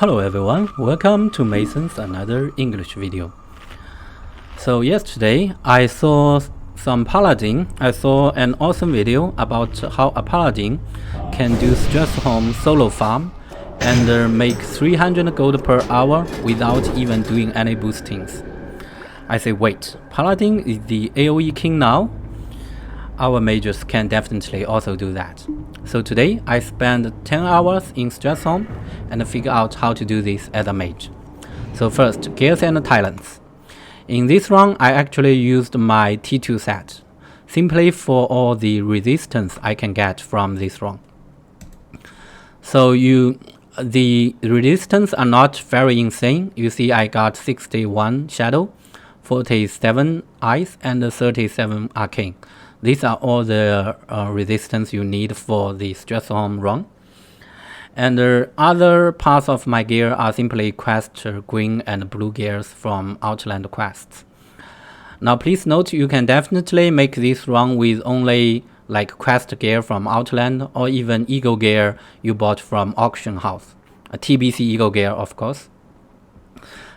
Hello everyone, welcome to Mason's another English video. So yesterday I saw an awesome video about how a paladin can do Stratholme solo farm and make 300 gold per hour without even doing any boostings. I say wait, paladin is the AoE king now? Our mages can definitely also do that. So today I spent 10 hours in Stratholme and figure out how to do this as a mage. So first, gears and talents. In this run I actually used my T2 set, simply for all the resistance I can get from this run. So the resistance are not very insane. You see I got 61 shadow, 47 ice and 37 arcane. These are all the resistance you need for the Stratholme run. And the other parts of my gear are simply quest green and blue gears from Outland quests. Now please note you can definitely make this run with only like quest gear from Outland or even eagle gear you bought from auction house. A TBC eagle gear of course.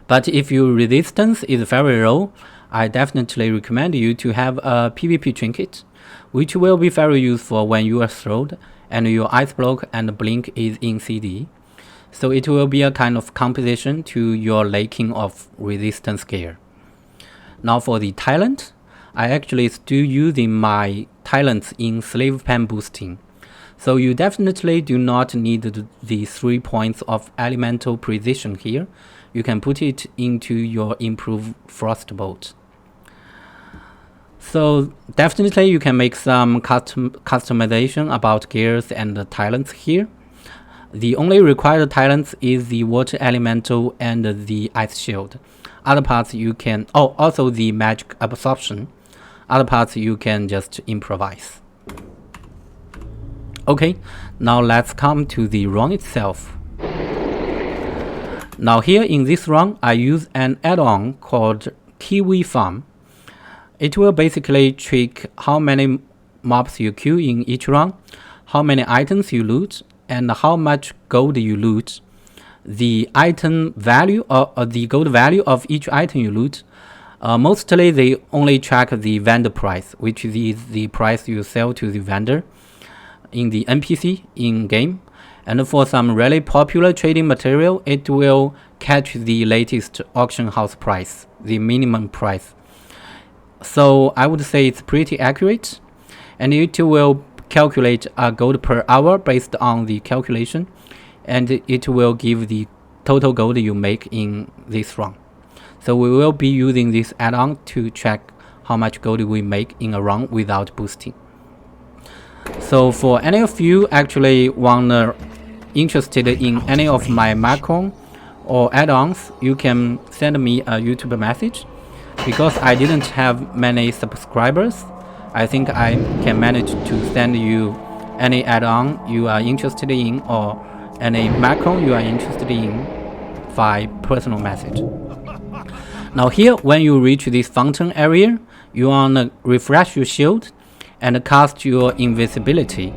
But if your resistance is very low, I definitely recommend you to have a PvP trinket, which will be very useful when you are throwed and your ice block and blink is in CD. So it will be a kind of compensation to your lacking of resistance gear. Now for the talent, I actually still using my talents in slave pen boosting. So you definitely do not need the 3 points of elemental precision here. You can put it into your improved frostbolt. So definitely you can make some customization about gears and talents here. The only required talents is the water elemental and the ice shield. Other parts you can, also the magic absorption. Other parts you can just improvise. Okay, now let's come to the run itself. Now here in this run I use an add-on called Kiwi Farm. It will basically track how many mobs you kill in each run, how many items you loot, and how much gold you loot. The item value or the gold value of each item you loot. Mostly they only track the vendor price, which is the price you sell to the vendor in the NPC in game. And for some really popular trading material, it will catch the latest auction house price, the minimum price. So I would say it's pretty accurate, and it will calculate a gold per hour based on the calculation, and it will give the total gold you make in this run. So we will be using this add-on to check how much gold we make in a run without boosting. So for any of you actually interested in any of my macron or add-ons, you can send me a YouTube message. Because I didn't have many subscribers, I think I can manage to send you any add-on you are interested in or any macron you are interested in by personal message. Now here, when you reach this fountain area, you wanna refresh your shield and cast your invisibility.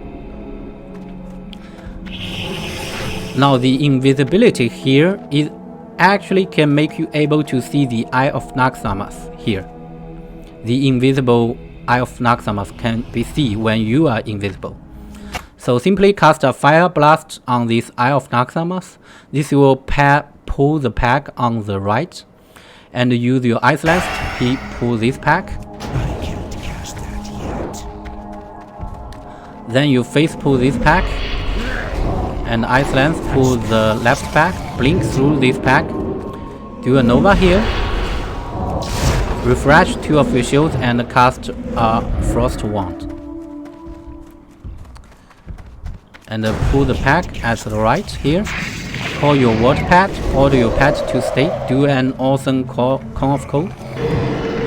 Now the invisibility here is actually can make you able to see the Eye of Naxxramas here. The invisible Eye of Naxxramas can be seen when you are invisible. So simply cast a fire blast on this Eye of Naxxramas. This will pull the pack on the right, and use your ice lance to pull this pack. I can't cast that yet. Then you face pull this pack, and ice lance pull the left pack, blink through this pack, do a nova here, refresh 2 of your shields and cast a frost wand. And pull the pack at the right here, call your water pet, order your pet to stay, do an awesome cone of cold,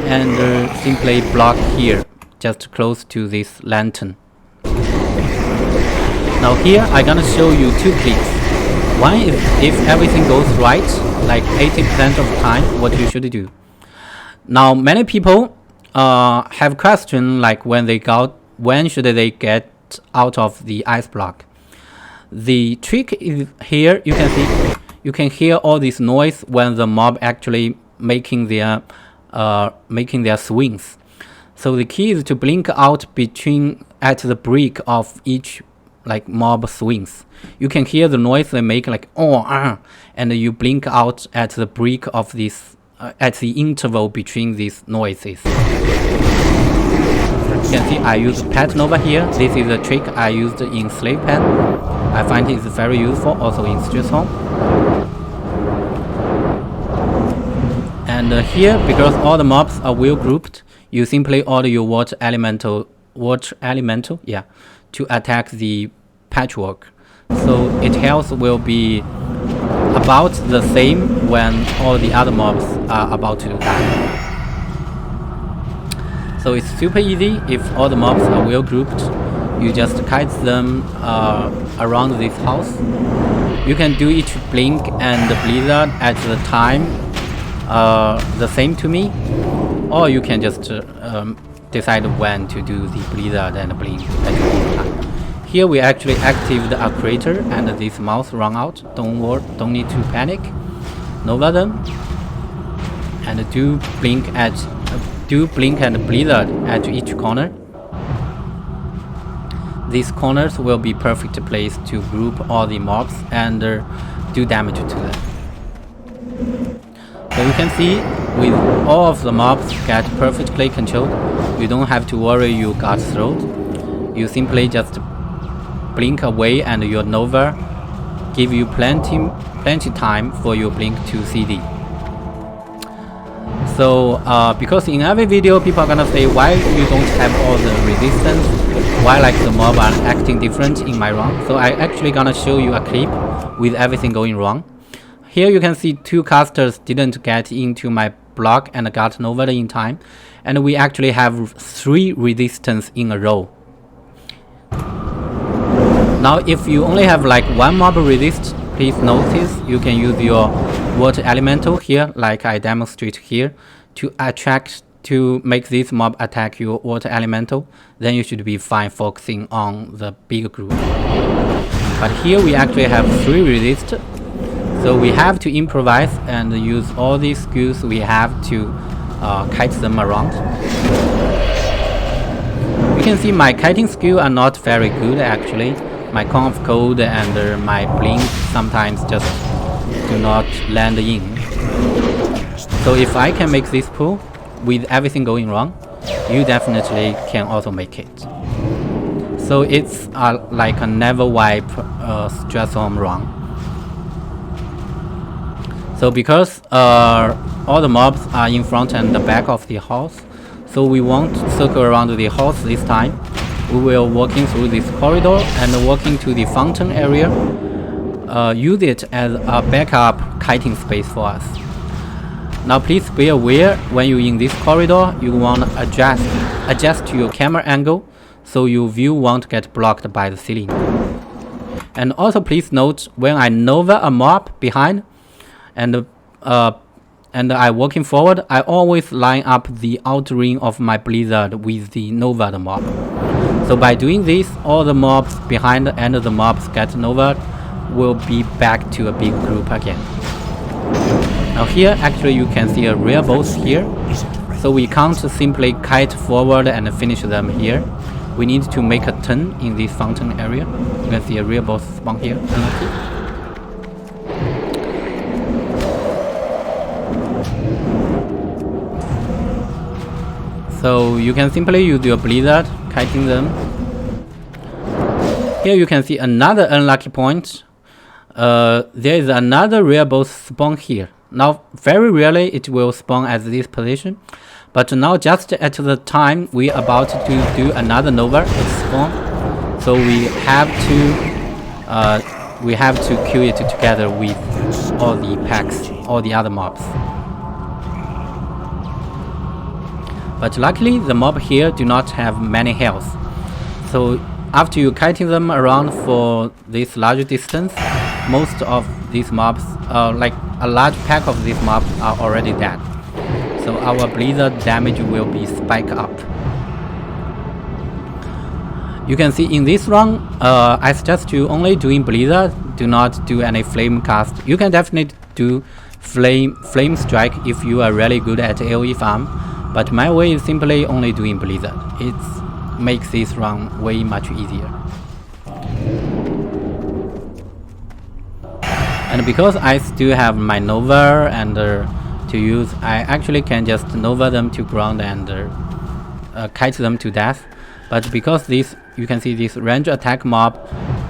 and simply block here, just close to this lantern. Now here I'm gonna show you 2 clicks. One is if everything goes right, like 80% of the time, what you should do. Now many people have question like when should they get out of the ice block. The trick is here, you can see you can hear all this noise when the mob actually making their swings. So the key is to blink out at the break of each like mob swings. You can hear the noise they make like and you blink out at the break of this at the interval between these noises. You can see I use Pet Nova here. This is a trick I used in Slave Pen. I find it very useful also in Stratholme. And here, because all the mobs are well grouped, you simply order your water elemental to attack the patchwork. So its health will be about the same when all the other mobs are about to die. So it's super easy. If all the mobs are well grouped, you just kite them around this house. You can do each blink and blizzard at the time the same to me, or you can just decide when to do the blizzard and blink at the same time. Here we actually activate the creator and this mouse run out. Don't need to panic. Nova them and do blink and blizzard at each corner. These corners will be perfect place to group all the mobs and do damage to them. So you can see with all of the mobs get perfectly controlled, you don't have to worry you got thrilled. You simply just blink away and your Nova give you plenty time for your blink to CD. So because in every video people are gonna say why you don't have all the resistance, why like the mob are acting different in my run. So I actually gonna show you a clip with everything going wrong. Here you can see 2 casters didn't get into my block and got Nova in time, and we actually have 3 resistance in a row. Now if you only have like 1 mob resist, please notice you can use your water elemental here, like I demonstrate here, to make this mob attack your water elemental. Then you should be fine focusing on the big group. But here we actually have 3 resist, so we have to improvise and use all these skills we have to kite them around. You can see my kiting skill are not very good actually. My Cone of Cold and my blink sometimes just do not land in. So if I can make this pull with everything going wrong, you definitely can also make it. So it's like a never wipe Stratholme run. So because all the mobs are in front and the back of the house, so we won't circle around the house this time. We will walking through this corridor and walking to the fountain area. Use it as a backup kiting space for us. Now please be aware when you're in this corridor, you want to adjust your camera angle so your view won't get blocked by the ceiling. And also please note when I Nova a mob behind and I walking forward, I always line up the outer ring of my blizzard with the Nova the mob. So by doing this, all the mobs behind and the mobs get Nova will be back to a big group again. Now here actually you can see a rear boss here. So we can't simply kite forward and finish them here. We need to make a turn in this fountain area. You can see a rear boss spawn here. So you can simply use your blizzard, kiting them. Here you can see another unlucky point. There is another rear boss spawn here. Now very rarely it will spawn at this position, but now just at the time we are about to do another Nova, it's spawn. So we have to kill it together with all the packs, all the other mobs. But luckily the mob here do not have many health. So after you kiting them around for this large distance, most of these mobs, like a large pack of these mobs are already dead. So our blizzard damage will be spike up. You can see in this run, I suggest you only doing blizzard do not do any flame cast. You can definitely do flame strike if you are really good at AoE farm, but my way is simply only doing blizzard. It makes this run way much easier. And because I still have my Nova and to use, I actually can just Nova them to ground and kite them to death. But because this, you can see this range attack mob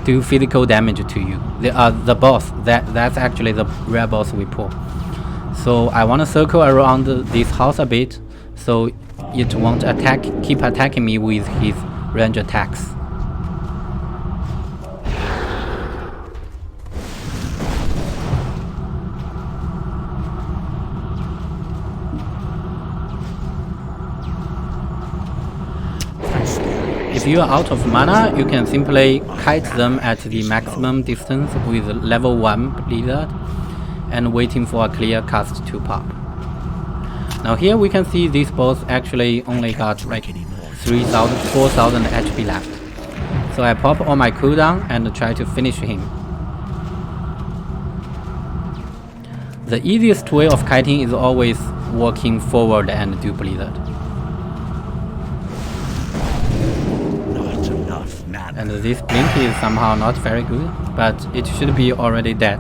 do physical damage to you. The boss, that's actually the rare boss we pull. So I want to circle around this house a bit, so it won't keep attacking me with his range attacks. If you are out of mana, you can simply kite them at the maximum distance with level 1 Blizzard and waiting for a clear cast to pop. Now here we can see this boss actually only got like 4,000 HP left. So I pop on my cooldown and try to finish him. The easiest way of kiting is always walking forward and do Blizzard. And this blink is somehow not very good, but it should be already dead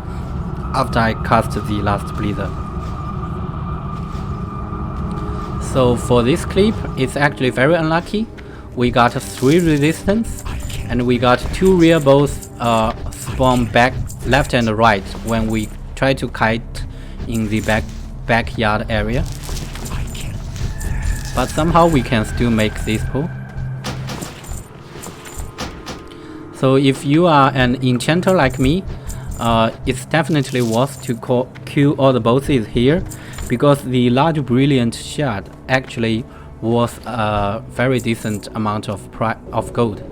after I cast the last blizzard. So for this clip, it's actually very unlucky. We got 3 resistance and we got 2 rear bows spawn back left and right when we try to kite in the backyard area. But somehow we can still make this pull. So if you are an enchanter like me, it's definitely worth to kill all the bosses here, because the large brilliant shard actually was a very decent amount of gold.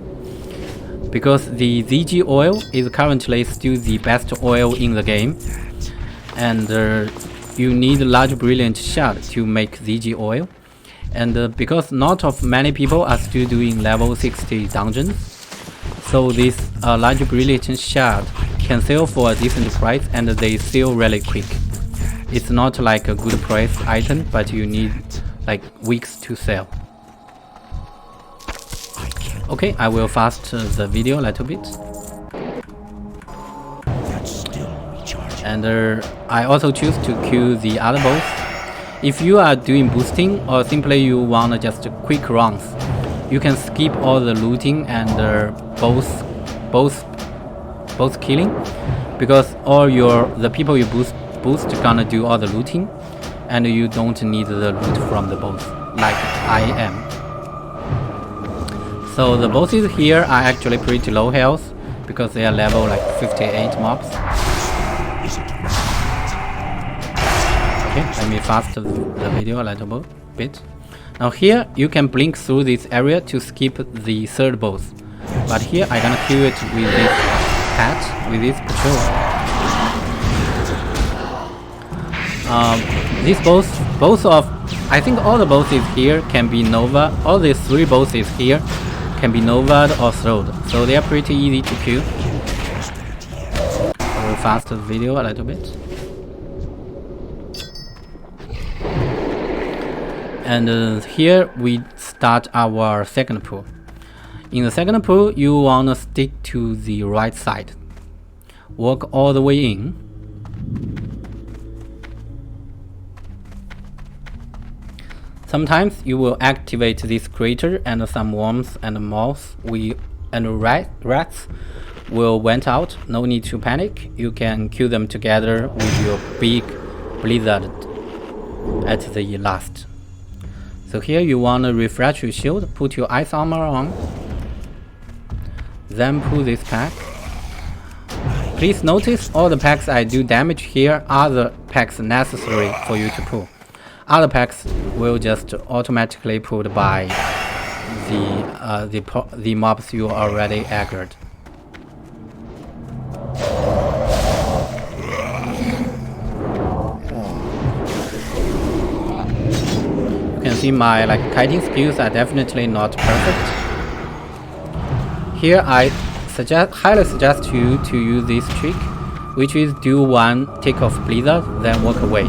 Because the ZG oil is currently still the best oil in the game, and you need large brilliant shard to make ZG oil. And because not of many people are still doing level 60 dungeons, so this large brilliant shard can sell for a decent price, and they sell really quick. It's not like a good price item, but you need like weeks to sell. Okay, I will fast the video a little bit. And I also choose to kill the other boss. If you are doing boosting or simply you want just quick runs, you can skip all the looting and both killing, because the people you boost gonna do all the looting, and you don't need the loot from the boss like I am. So the bosses here are actually pretty low health because they are level like 58 mobs. Okay, let me fast the video a little bit. Now here you can blink through this area to skip the third boss, but here I'm gonna kill it with this hat, with this patrol. This boss, I think all the bosses here can be Nova. All these 3 bosses here can be Nova'd or throwed, so they are pretty easy to kill. I will fast the video a little bit. And here we start our second pull. In the second pull, you wanna stick to the right side. Walk all the way in. Sometimes you will activate this crater, and some worms and moths and rats will went out. No need to panic. You can kill them together with your big blizzard at the last. So here you want to refresh your shield, put your ice armor on, then pull this pack. Please notice all the packs I do damage here are the packs necessary for you to pull. Other packs will just automatically pulled by the mobs you already aggroed. You can see my kiting skills are definitely not perfect. Here I highly suggest you to use this trick. which is do one tick of blizzard, then walk away.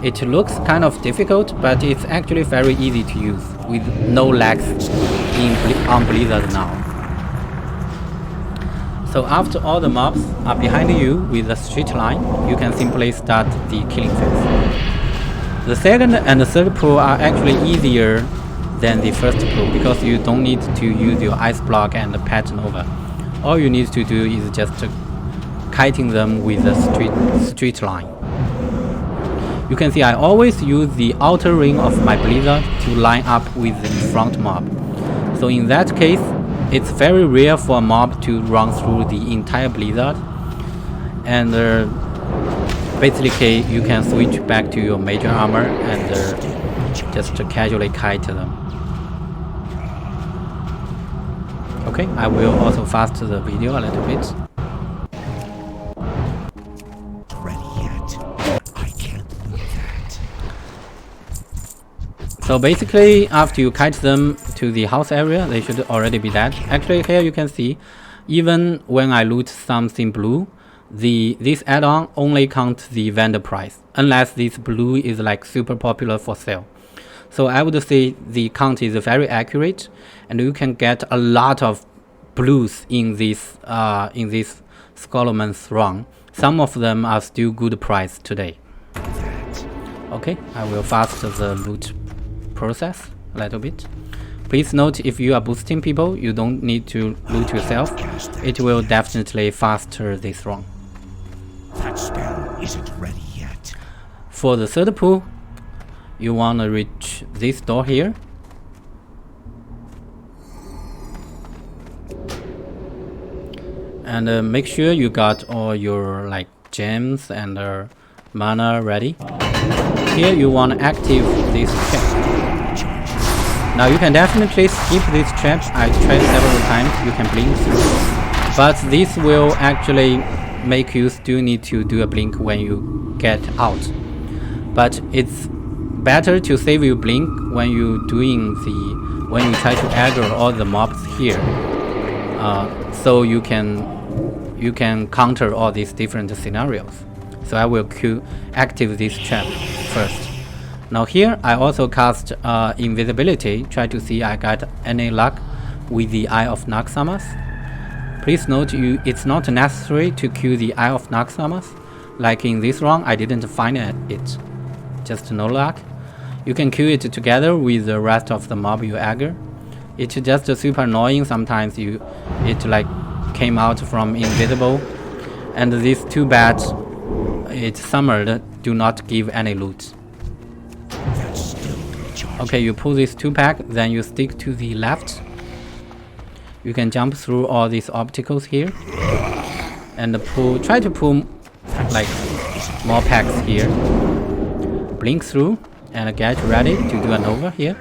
It looks kind of difficult, but it's actually very easy to use with no lags on blizzard now. So after all the mobs are behind you with a straight line, you can simply start the killing phase. The second and the third pool are actually easier than the first pool because you don't need to use your ice block and pattern over. All you need to do is just kiting them with a straight line. You can see I always use the outer ring of my blizzard to line up with the front mob. So in that case, it's very rare for a mob to run through the entire blizzard, and basically you can switch back to your major armor and just casually kite them. Okay, I will also fast the video a little bit. So basically, after you kite them to the house area, they should already be dead. Actually, here you can see, even when I loot something blue, this add-on only counts the vendor price, unless this blue is like super popular for sale. So I would say the count is very accurate, and you can get a lot of blues in this Scholarman's run. Some of them are still good price today. Okay, I will fast the loot process a little bit. Please note, if you are boosting people, you don't need to loot yourself. It will definitely faster this run. That spell isn't ready yet. For the third pool, you want to reach this door here. And make sure you got all your like gems and mana ready. Here you want to activate this trap. Now you can definitely skip this trap. I tried several times, you can blink through. But this will actually make you still need to do a blink when you get out. But it's better to save your blink when you try to aggro all the mobs here. So you can counter all these different scenarios. So I will activate this trap first. Now here I also cast invisibility, try to see I got any luck with the Eye of Naxxramas. Please note it's not necessary to kill the Eye of Naxxramas. Like in this run, I didn't find it. Just no luck. You can kill it together with the rest of the mob you aggro. It's just super annoying sometimes it like came out from invisible, and these two bats it's summered do not give any loot. Okay, you pull this 2-pack, then you stick to the left. You can jump through all these obstacles here and try to pull like more packs here. Blink through and get ready to do an over here.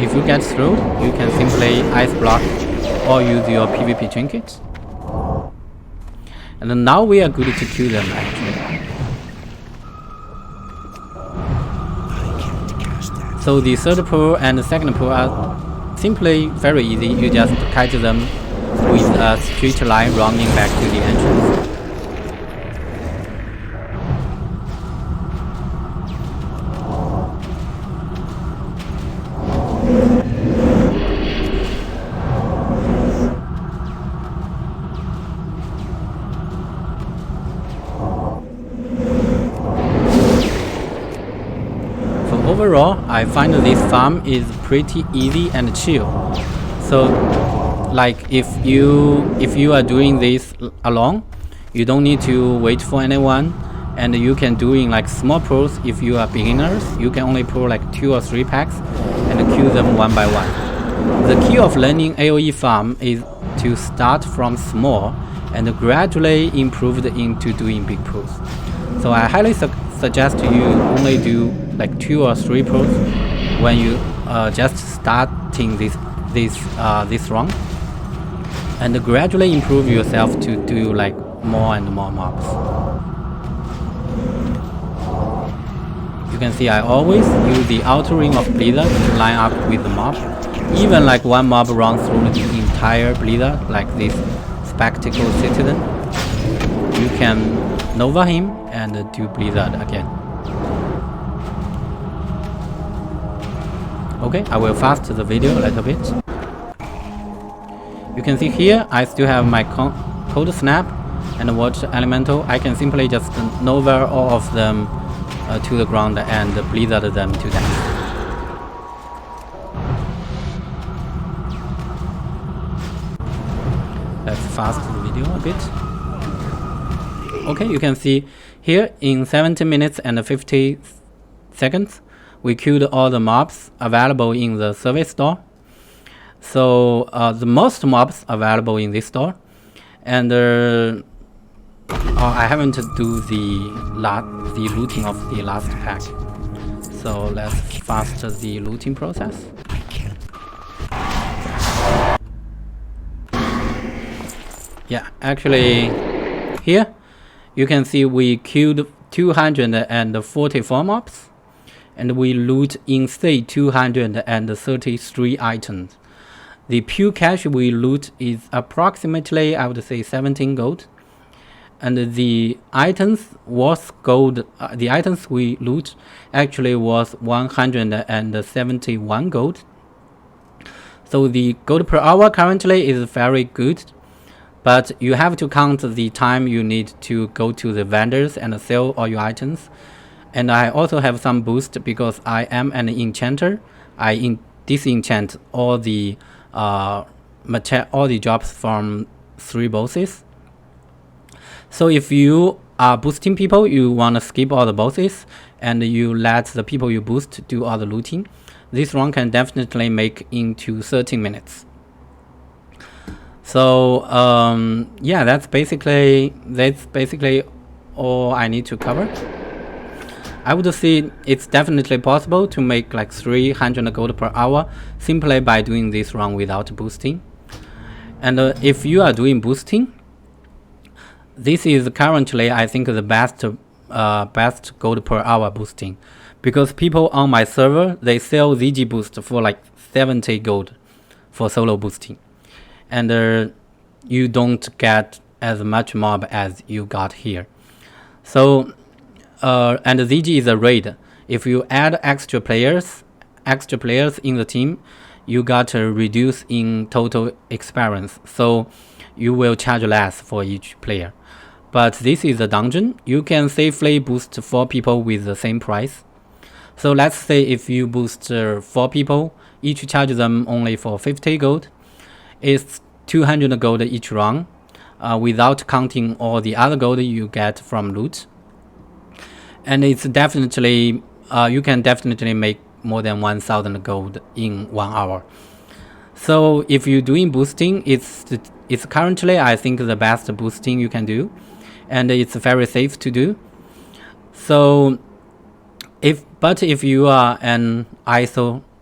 If you get through, you can simply ice block or use your PvP trinkets. And now we are good to kill them actually. So the third pool and the second pool are simply very easy. You just kite them with a straight line running back to the entrance. Overall, I find this farm is pretty easy and chill. So like if you are doing this alone, you don't need to wait for anyone, and you can do in like small pulls. If you are beginners, you can only pull like 2 or 3 packs and kill them one by one. The key of learning AoE farm is to start from small and gradually improve into doing big pulls. So I highly suggest you only do like 2 or 3 pulls when you just starting this run, and gradually improve yourself to do like more and more mobs. You can see I always use the outer ring of Blizzard to line up with the mob. Even like one mob runs through the entire Blizzard, like this Spectacle Citizen. can Nova him and do Blizzard again. Okay, I will fast the video a little bit. You can see here I still have my Cold Snap and Water Elemental. I can simply just Nova all of them to the ground and Blizzard them to death. Let's fast the video a bit. Okay, you can see here in 17 minutes and 50 seconds, we killed all the mobs available in the service store. So the most mobs available in this store, and I haven't do the looting of the last pack. So let's fast the looting process. Yeah, actually here you can see we killed 244 mobs and we loot instead 233 items. The pure cash we loot is approximately, I would say, 17 gold, and the items worth gold. The items we loot actually was 171 gold. So the gold per hour currently is very good, but you have to count the time you need to go to the vendors and sell all your items. And I also have some boost because I am an enchanter. I disenchant all the jobs from 3 bosses. So if you are boosting people, you want to skip all the bosses and you let the people you boost do all the looting, this run can definitely make into 13 minutes. So yeah, that's basically all I need to cover. I would say it's definitely possible to make like 300 gold per hour simply by doing this run without boosting. And if you are doing boosting, this is currently, I think, the best gold per hour boosting, because people on my server, they sell ZG boost for like 70 gold for solo boosting, and you don't get as much mob as you got here. So and ZG is a raid. If you add extra players in the team, you got a reduce in total experience, so you will charge less for each player. But this is a dungeon. You can safely boost 4 people with the same price. So let's say if you boost 4 people, each charge them only for 50 gold. It's 200 gold each run, without counting all the other gold you get from loot. And it's definitely, you can definitely make more than 1000 gold in 1 hour. So if you're doing boosting, it's currently, I think, the best boosting you can do, and it's very safe to do. So if you are an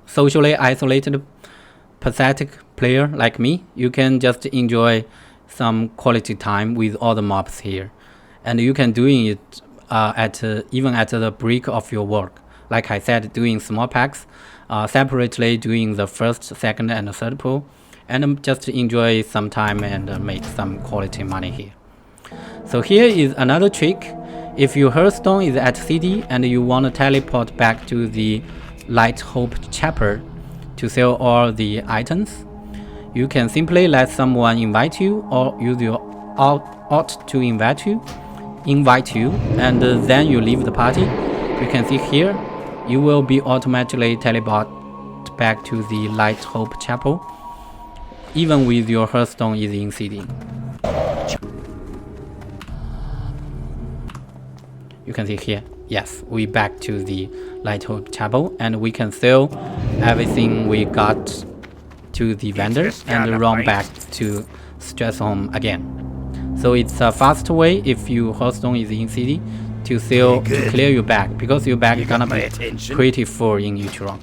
socially isolated, pathetic player like me, you can just enjoy some quality time with all the mobs here, and you can doing it even at the break of your work. Like I said, doing small packs, separately doing the first, second, and third pull, and just enjoy some time and make some quality money here. So here is another trick. If your Hearthstone is at CD and you want to teleport back to the Untitled Chapter to sell all the items, you can simply let someone invite you or use your alt to invite you, and then you leave the party. You can see here, you will be automatically teleported back to the Untitled Chapel, even with your Hearthstone is in CD. You can see here, yes, we back to the Untitled Chapel, and we can sell everything we got to the vendor and run back to Stratholme again. So it's a fast way if your Hearthstone is in CD to sell, to clear your bag, because your bag is gonna be pretty full in each run.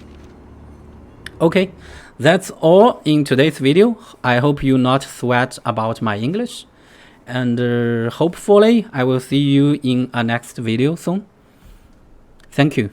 Okay, that's all in today's video. I hope you not sweat about my English, and hopefully I will see you in a next video soon. Thank you.